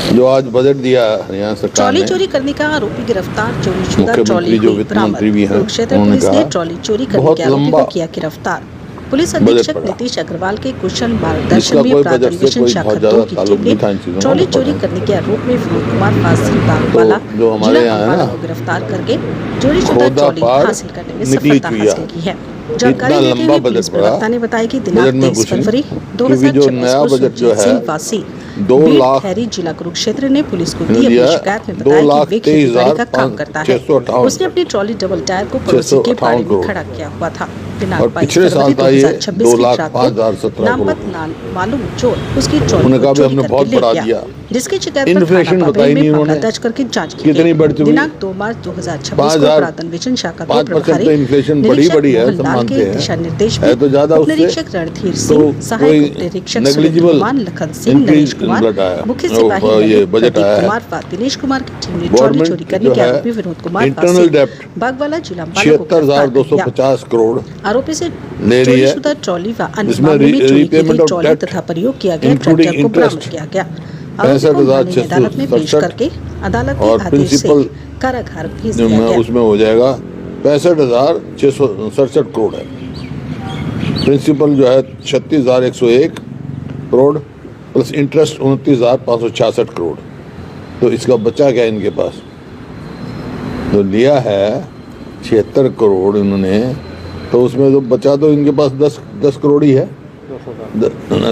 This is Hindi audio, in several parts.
जो आज बजट दिया हरियाणा सरकार ट्रॉली ने, चोरी करने का आरोपी गिरफ्तार। चोरीशुदा मुख्यमंत्री ट्रॉली जो हुई वित्त बरामद। मंत्री भी हैं, कुरुक्षेत्र उन्होंने पुलिस ने कहा ट्रॉली चोरी करने बहुत के आरोपी लंबा को किया गिरफ्तार। पुलिस बजट अधीक्षक पड़ा, नीतीश अग्रवाल के कुशल जिसका मार्गदर्शन में कोई अपराध बजट से अन्वेषण कोई शाखा बहुत 2 ज्यादा की ताल्लुक टीम नहीं था इन ने चीजों ट्रॉली का, चोरी करने के आरोप में विनोद कुमार फासिल बागवाला जो हमारे जिला यहाँ है अम्बाला ना, को गिरफ्तार करके चोरीशुदा खोदा ट्रॉली पार हासिल करने में निकली सफलता चुइया। हासिल की है। जानकारी इतना देते लंबा हुए बजट पुलिस पड़ा, प्रवक्ता ने बताया कि बजट दिनांक में 23 कुछ नहीं, फरवरी क्योंकि जो 2026 नया को बजट जो सुरजीत है सिंह वासी 2 बीट लाख खैरी जिला कुरुक्षेत्र ने पुलिस को दी दिया अपनी शिकायत में बताया कि वे खेतीबाड़ी का काम करता है। 23,658 उसने अपनी ट्रॉली डबल टायर को पड़ोसी के पाड़ी में खड़ा किया हुआ था। दिनांक और 22 पिछले साल फरवरी था ये 2026 की रात को 2,05,017 नामपत मालूम चोर उसकी ट्रॉली उन्होंने को कहा भी चोरी हमने करके बहुत ले बढ़ा गया, दिया। जिसकी शिकायत पर इन्फ्लेशन थाना बताई बाबेल नहीं में मामला उन्होंने, दर्ज करके जांच की कितनी बढ़ गई। चुकी। दिनांक 2 मार्च 2026 को 5,000 अपराध अन्वेषण शाखा को 5% प्रभारी तो इन्फ्लेशन निरीक्षक बड़ी है, मोहन सब लाल मानते के हैं, दिशा निर्देश है में तो ज्यादा उप उससे, निरीक्षक रणधीर तो सिंह, सहायक कोई उप निरीक्षक negligible सुरेंद्र कुमार, लखन सिंह, नरेश कुमार, बजट आया, मुख्य वो सिपाही ये नवीन, बजट प्रदीप आया है। कुमार व दिनेश कुमार की टीम ने ट्रॉली गवर्नमेंट चोरी करने जो के है आरोपी विनोद कुमार इंटरनल डेप्ट बागवाला जिला अम्बाला को गिरफ्तार कर लिया। 76,250 करोड़ आरोपी से ले रही है, चोरीशुदा ट्रॉली व अन्य जिसमें मामले में चोरी की रीपेमेंट गई ऑफ ट्रॉली डेट तथा प्रयोग किया गया इंक्लूडिंग ट्रैक्टर को बरामद इंटरेस्ट किया गया। आरोपी को माननीय अदालत में पेश 65,067 करके अदालत और के आदेश से प्रिंसिपल कारागार भेज जो दिया मैं गया। उसमें हो जाएगा 65,667 करोड़ है। प्रिंसिपल जो है 36,101 करोड़ प्लस इंटरेस्ट 29,566 करोड़। तो इसका बचा क्या इनके पास? तो लिया है 76 करोड़ इन्होंने, तो उसमें तो बचा तो इनके पास 10 करोड़ ही है,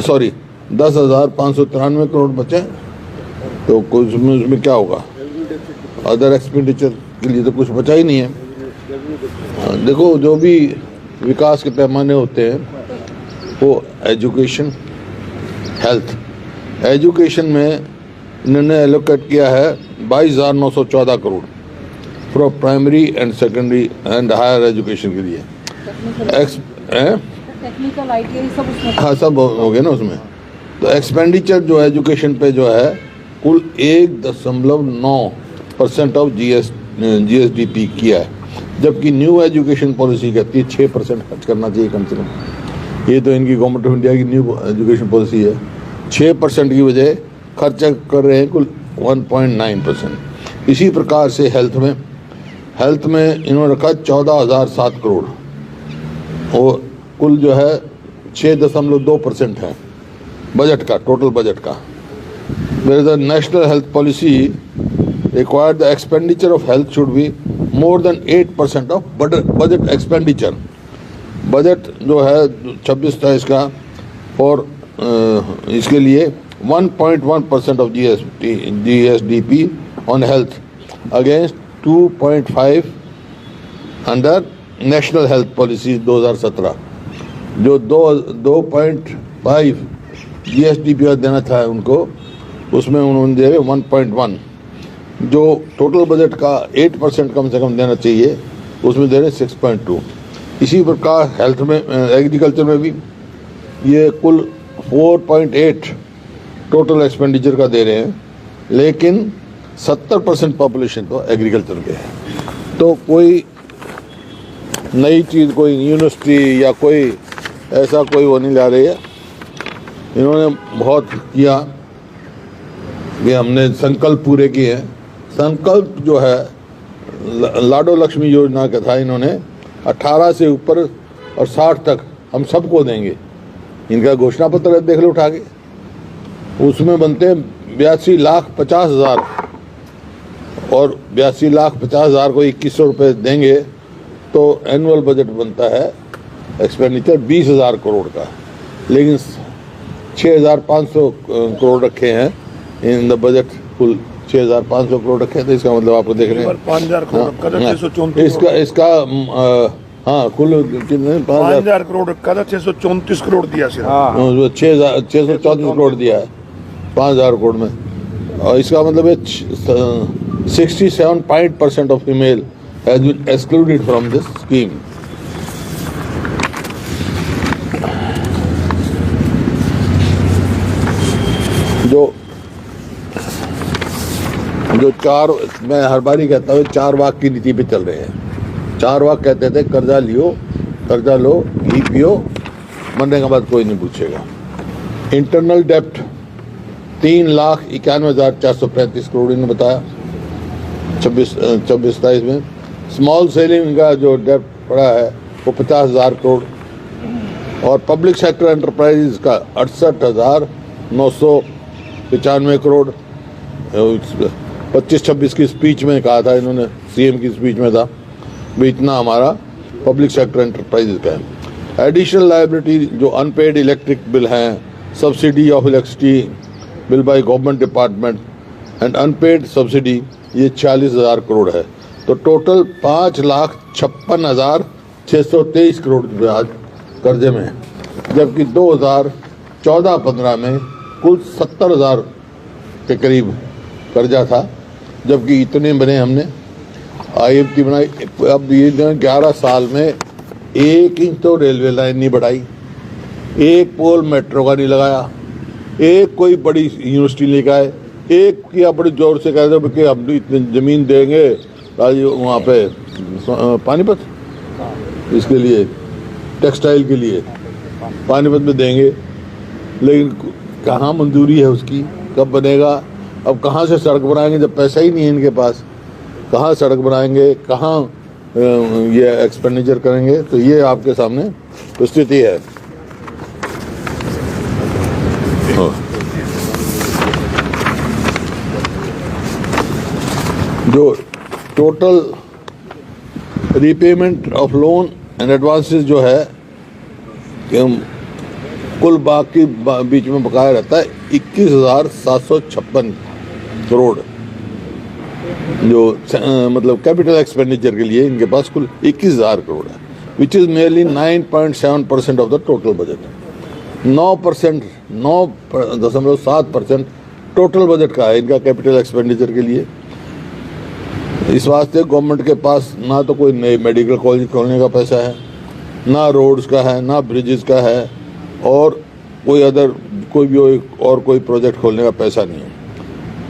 सॉरी 10,593 करोड़ बचे। तो कुछ उसमें क्या होगा? अदर एक्सपेंडिचर के लिए तो कुछ बचा ही नहीं है। देखो, जो भी विकास के पैमाने होते हैं वो एजुकेशन, हेल्थ, एजुकेशन में इन्होंने एलोकेट किया है 22,914 crore for primary and secondary and higher education के लिए। टेक्निकल आईटीआई सब उसमें, हाँ सब हो गया ना उसमें। तो एक्सपेंडिचर जो एजुकेशन पे जो है कुल 1.9% ऑफ GSDP किया है, जबकि न्यू एजुकेशन पॉलिसी कहती है 6% खर्च करना चाहिए कम से कम। ये तो इनकी गवर्नमेंट ऑफ इंडिया की न्यू एजुकेशन पॉलिसी है। 6% की बजाय खर्चा कर रहे हैं कुल 1.9%। इसी प्रकार से हेल्थ में इन्होंने रखा 14,007 करोड़, और कुल जो है 6.2% है बजट का, टोटल बजट का। There is a national health policy required the expenditure of health should be more than 8% of budget expenditure. Budget जो है 26-27 का और इसके लिए 1.1% of GSDP on health against 2.5 under national health policy 2017। जो 2.5 GSDP देना था उनको, उसमें उन्होंने दिया 1.1। जो टोटल बजट का 8% कम से कम देना चाहिए, उसमें दे रहे 6.2। इसी प्रकार हेल्थ में, एग्रीकल्चर में भी ये कुल 4.8 टोटल एक्सपेंडिचर का दे रहे हैं, लेकिन 70% पॉपुलेशन तो एग्रीकल्चर के है। तो कोई नई चीज़, कोई यूनिवर्सिटी या कोई ऐसा कोई वो नहीं ला रही है। इन्होंने बहुत किया कि हमने संकल्प पूरे किए हैं। संकल्प जो है लाडो लक्ष्मी योजना का था, इन्होंने 18 से ऊपर और 60 तक हम सबको देंगे। इनका घोषणा पत्र देख लो उठा के, उसमें बनते हैं 82,50,000 और 82,50,000 को 2,100 रुपये देंगे तो एनुअल बजट बनता है एक्सपेंडिचर 20,000 करोड़ का, लेकिन 6,500 करोड़ रखे हैं इन द बजट। कुल 6,500 करोड़ रखे हैं, तो इसका मतलब आपको देख रहे हैं 5,000 करोड़ इसका हाँ कुल कितने 5,000 करोड़ रखा था, 634 करोड़ दिया सिर्फ। 634 करोड़ दिया है 5,000 करोड़ में, और इसका मतलब है 67% of female has been excluded from this scheme. जो चार, मैं हर बारी कहता हूँ 4 वाक की नीति पे चल रहे हैं। 4 वाक कहते थे कर्जा लो, घी पियो, मरने के बाद कोई नहीं पूछेगा। इंटरनल डेप्ट 3,91,435 करोड़ इन्होंने बताया 26-27 में। स्मॉल सेलिंग का जो डेट पड़ा है वो 50,000 करोड़ और पब्लिक सेक्टर एंटरप्राइज का 68,995 करोड़। 25-26 की स्पीच में कहा था इन्होंने, सीएम की स्पीच में था भी इतना हमारा पब्लिक सेक्टर एंटरप्राइज का है। एडिशनल लायबिलिटी जो अनपेड इलेक्ट्रिक बिल हैं, subsidy of electricity bill by government department and unpaid subsidy, ये 40,000 करोड़ है। तो टोटल 5,56,623 करोड़ रुपये आज कर्जे में है, जबकि 2014-15 में कुल 70,000 के करीब कर्जा था, जबकि इतने बने हमने IFT बनाई। अब ये 11 साल में 1 इंच तो रेलवे लाइन नहीं बढ़ाई, 1 पोल मेट्रो का नहीं लगाया, एक कोई बड़ी यूनिवर्सिटी लेकर आए, एक किया बड़ी जोर से कह दो कि हम इतनी ज़मीन देंगे वहाँ पे पानीपत, इसके लिए टेक्सटाइल के लिए पानीपत में देंगे, लेकिन कहाँ मंजूरी है उसकी, कब बनेगा? अब कहाँ से सड़क बनाएंगे जब पैसा ही नहीं है इनके पास? कहाँ सड़क बनाएंगे, कहाँ ये एक्सपेंडिचर करेंगे? तो ये आपके सामने स्थिति है। जो total repayment of loan and advances जो है कुल बाकी बीच में बकाया रहता है 21,756 करोड़, जो मतलब कैपिटल एक्सपेंडिचर के लिए इनके पास कुल 21,000 करोड़ है, which is merely 9.7% of the total budget. 9.7% total budget का है इनका कैपिटल एक्सपेंडिचर के लिए। इस वास्ते गवर्नमेंट के पास ना तो कोई नए मेडिकल कॉलेज खोलने का पैसा है, ना रोड्स का है, ना ब्रिजेस का है, और कोई भी और कोई प्रोजेक्ट खोलने का पैसा नहीं है।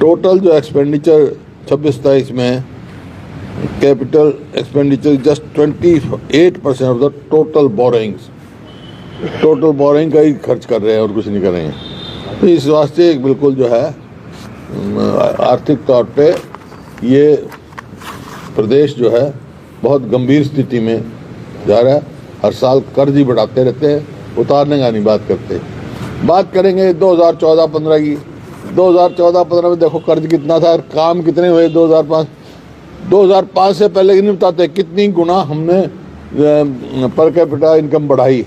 टोटल जो एक्सपेंडिचर 26-27 में capital expenditure just 28% of the total borrowings, total borrowing का ही खर्च कर रहे हैं और कुछ नहीं कर रहे हैं। तो इस वास्ते बिल्कुल जो है आर्थिक तौर पे ये प्रदेश जो है बहुत गंभीर स्थिति में जा रहा है। हर साल कर्ज ही बढ़ाते रहते हैं, उतारने का नहीं बात करते। बात करेंगे 2014-15 की। 2014-15 में देखो कर्ज कितना था, काम कितने हुए 2005 से पहले की नहीं बताते कितनी गुना हमने पर कैपिटा इनकम बढ़ाई।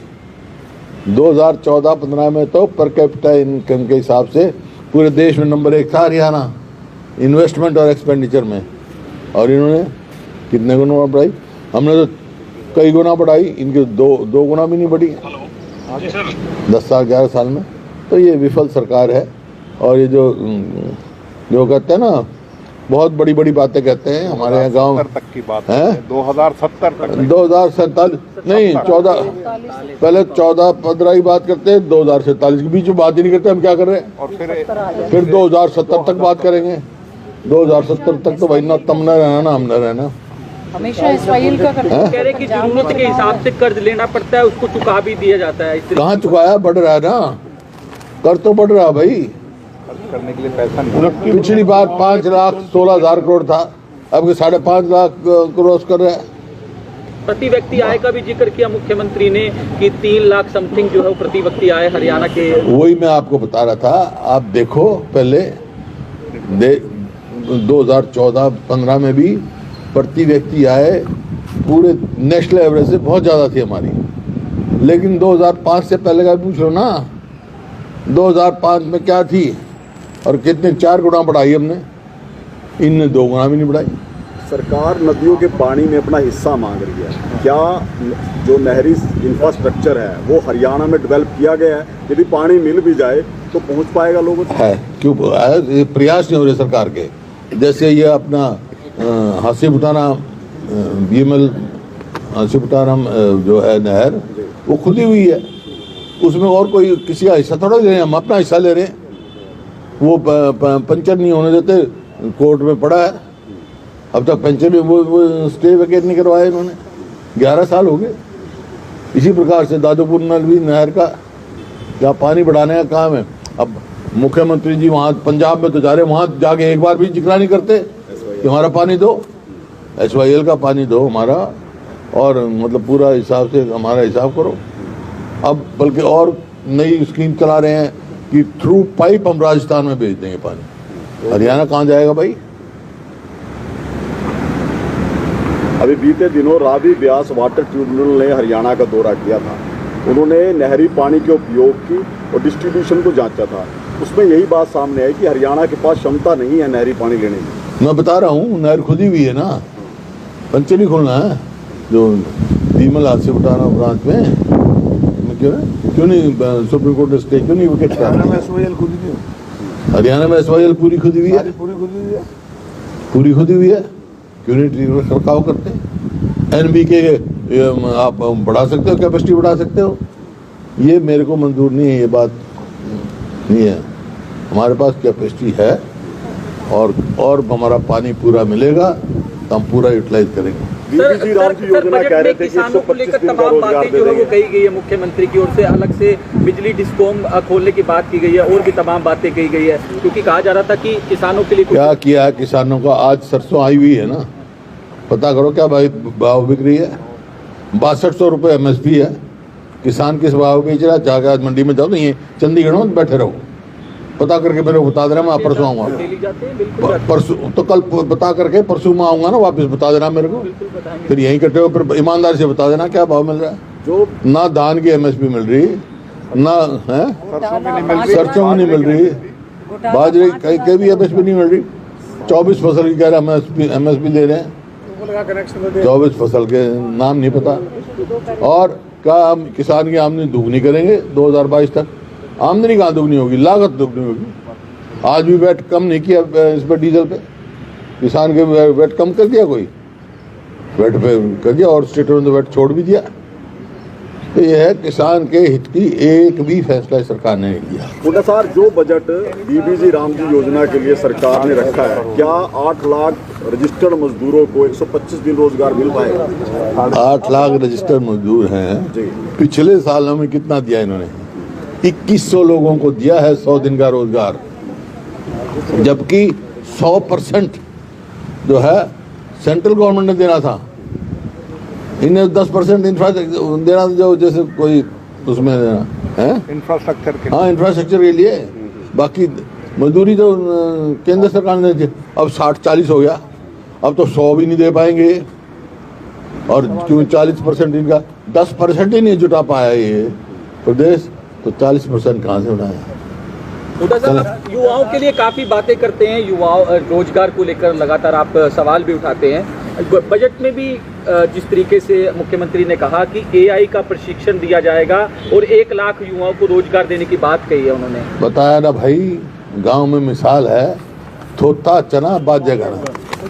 2014-15 में तो पर कैपिटा इनकम के हिसाब से पूरे देश में नंबर 1 था हरियाणा, इन्वेस्टमेंट और एक्सपेंडिचर में, और इन्होंने कितने गुना बढ़ाई? हमने तो कई गुना बढ़ाई, इनके दो गुना भी नहीं बढ़ी 10 साल 11 साल में। तो ये विफल सरकार है। और ये जो कहते हैं ना, बहुत बड़ी बड़ी बातें कहते हैं हमारे यहाँ गाँव तक की बात है, 2070 तक 2047 नहीं 14, पहले 14-15 की बात करते हैं, 2047 के बीच में बात ही नहीं करते। हम क्या कर रहे हैं? और फिर 2070 तक बात करेंगे। 2070 तक तो भाई ना तम न रहना ना हम न रहना। हमेशा इसराइल का करते हैं। कह रहे कि जरूरत के हिसाब से कर्ज लेना पड़ता है, उसको चुका भी दिया जाता है। कहाँ चुकाया? बढ़ रहा है ना, कर तो बढ़ रहा भाई। करने के लिए पैसा नहीं। पिछली बार 5,16,000 करोड़ था, अब 5.5 लाख क्रॉस कर रहा है। प्रति व्यक्ति आय का भी जिक्र किया मुख्यमंत्री ने कि 3 लाख समथिंग जो है वो प्रति व्यक्ति आय हरियाणा के। वही मैं आपको बता रहा था। आप देखो पहले 2014-15 में भी प्रति व्यक्ति आय पूरे नेशनल एवरेज से बहुत ज़्यादा थी हमारी, लेकिन 2005 से पहले का पूछ लो ना, 2005 में क्या थी और कितने 4 गुना बढ़ाई हमने, इनने 2 गुना भी नहीं बढ़ाई। सरकार नदियों के पानी में अपना हिस्सा मांग रही है, क्या जो नहरी इंफ्रास्ट्रक्चर है वो हरियाणा में डेवलप किया गया है? यदि पानी मिल भी जाए तो पहुंच पाएगा लोगों तक? है क्यों प्रयास नहीं हो रहे सरकार के। जैसे ये अपना हासीपुटाना बीमल हासीपुटाना जो है नहर, वो खुली हुई है, उसमें और कोई किसी का हिस्सा थोड़ा ले रहे हैं, हम अपना हिस्सा ले रहे हैं। वो पंचर नहीं होने देते, कोर्ट में पड़ा है, अब तक पंचर में वो स्टे वैकेट नहीं करवाया इन्होंने, 11 साल हो गए। इसी प्रकार से दादूपुर नल भी नहर का जहाँ पानी बढ़ाने का काम है, अब मुख्यमंत्री जी वहाँ पंजाब में तो जा रहे, वहाँ जाके एक बार भी जिक्र नहीं करते कि हमारा पानी दो, SYL का पानी दो हमारा, और मतलब पूरा हिसाब से हमारा हिसाब करो। अब बल्कि और नई स्कीम चला रहे हैं कि थ्रू पाइप हम राजस्थान में भेज देंगे पानी। हरियाणा कहाँ जाएगा भाई? अभी बीते दिनों रावी ब्यास वाटर ट्रिब्यूनल ने हरियाणा का दौरा किया था। उन्होंने नहरी पानी के उपयोग की और डिस्ट्रीब्यूशन को जांचा था। उसमें यही बात सामने आई कि हरियाणा के पास क्षमता नहीं है नहरी पानी लेने की। मैं बता रहा हूँ, नहर खुदी हुई है ना, पंचली खोलना है जो दीमल हाथ से उठाना ब्रांच में। क्यों नहीं सुप्रीम कोर्ट ने स्टे क्यों नहीं विकेट किया? हरियाणा में SYL खुद ही थी। हरियाणा में SYL पूरी खुदी हुई है, पूरी खुद ही है। पूरी खुदी हुई है। क्यों नहीं रखरखाव करते? NBK आप बढ़ा सकते हो, कैपेसिटी बढ़ा सकते हो। ये मेरे को मंजूर नहीं है, ये बात नहीं है। हमारे पास कैपेसिटी है और हमारा पानी पूरा मिलेगा तो हम पूरा यूटिलाइज करेंगे। बीबीजी राम की योजना कह रहे थे कि किसानों को लेकर 125 दिन का तमाम रोजगार बातें दे जो है वो देंगे। कही गई है, मुख्यमंत्री की ओर से अलग से बिजली डिस्कॉम खोलने की बात की गई है, और भी तमाम बातें कही गई है, क्योंकि कहा जा रहा था कि किसानों के लिए क्या किया है किसानों का? आज सरसों आई हुई है ना, पता करो क्या भाव बिक रही है। 6200 रुपये MSP है। किसान किस भाव बेच रहा है? जाकर आज मंडी में जाओ, नहीं चंडीगढ़ में बैठे रहो, पता करके मेरे को बता देना, मैं परसों आऊँगा। डेली जाते हैं, बिल्कुल परसों तो कल बता करके परसों में आऊँगा ना, वापस बता देना मेरे को। बताएंगे। फिर यहीं कटे हो, फिर ईमानदारी से बता देना क्या भाव मिल रहा है। जो ना धान की MSP मिल रही, ना है सरसों में नहीं मिल रही, बाजरे कहीं भी MSP नहीं मिल रही। 24 फसल की कह रहे MSP दे रहे हैं, 24 फसल के नाम नहीं पता। और क्या हम किसान की आमदनी दुगनी करेंगे 2022 तक? आमदनी कहाँ दुगनी होगी, लागत दुगनी होगी। आज भी वैट कम नहीं किया इस पर, डीजल पे किसान के वैट कम कर दिया, कोई वैट पे कर दिया, और स्टेटों ने वैट छोड़ भी दिया। तो यह है किसान के हित की एक भी फैसला सरकार ने नहीं लिया। मुंडा साहब, जो बजट बीबीजी राम जी योजना के लिए सरकार ने रखा है, क्या 8 लाख रजिस्टर्ड मजदूरों को 125 दिन रोजगार मिल पाएगा? 8 लाख रजिस्टर्ड मजदूर हैं। जी। पिछले सालों में कितना दिया इन्होंने? 2100 लोगों को दिया है 100 दिन का रोजगार, जबकि 100% जो है सेंट्रल गवर्नमेंट ने देना था। इन्हें 10% इंफ्रास्ट्रक्चर देना, जो जैसे कोई उसमें देना है इंफ्रास्ट्रक्चर के हाँ, इंफ्रास्ट्रक्चर के लिए। बाकी मजदूरी तो केंद्र सरकार ने दी। अब 60-40 हो गया, अब तो 100 भी नहीं दे पाएंगे। और क्यों 40% इनका, 10% ही नहीं जुटा पाया ये प्रदेश, तो 40% कहाँ से उठाया? हुड्डा साहब, युवाओं के लिए काफी बातें करते हैं, युवाओं रोजगार को लेकर लगातार आप सवाल भी उठाते हैं। बजट में भी जिस तरीके से मुख्यमंत्री ने कहा कि AI का प्रशिक्षण दिया जाएगा और 1 लाख युवाओं को रोजगार देने की बात कही है उन्होंने। बताया ना भाई, गांव में मिसाल है, थोथा चना बाजे गाना।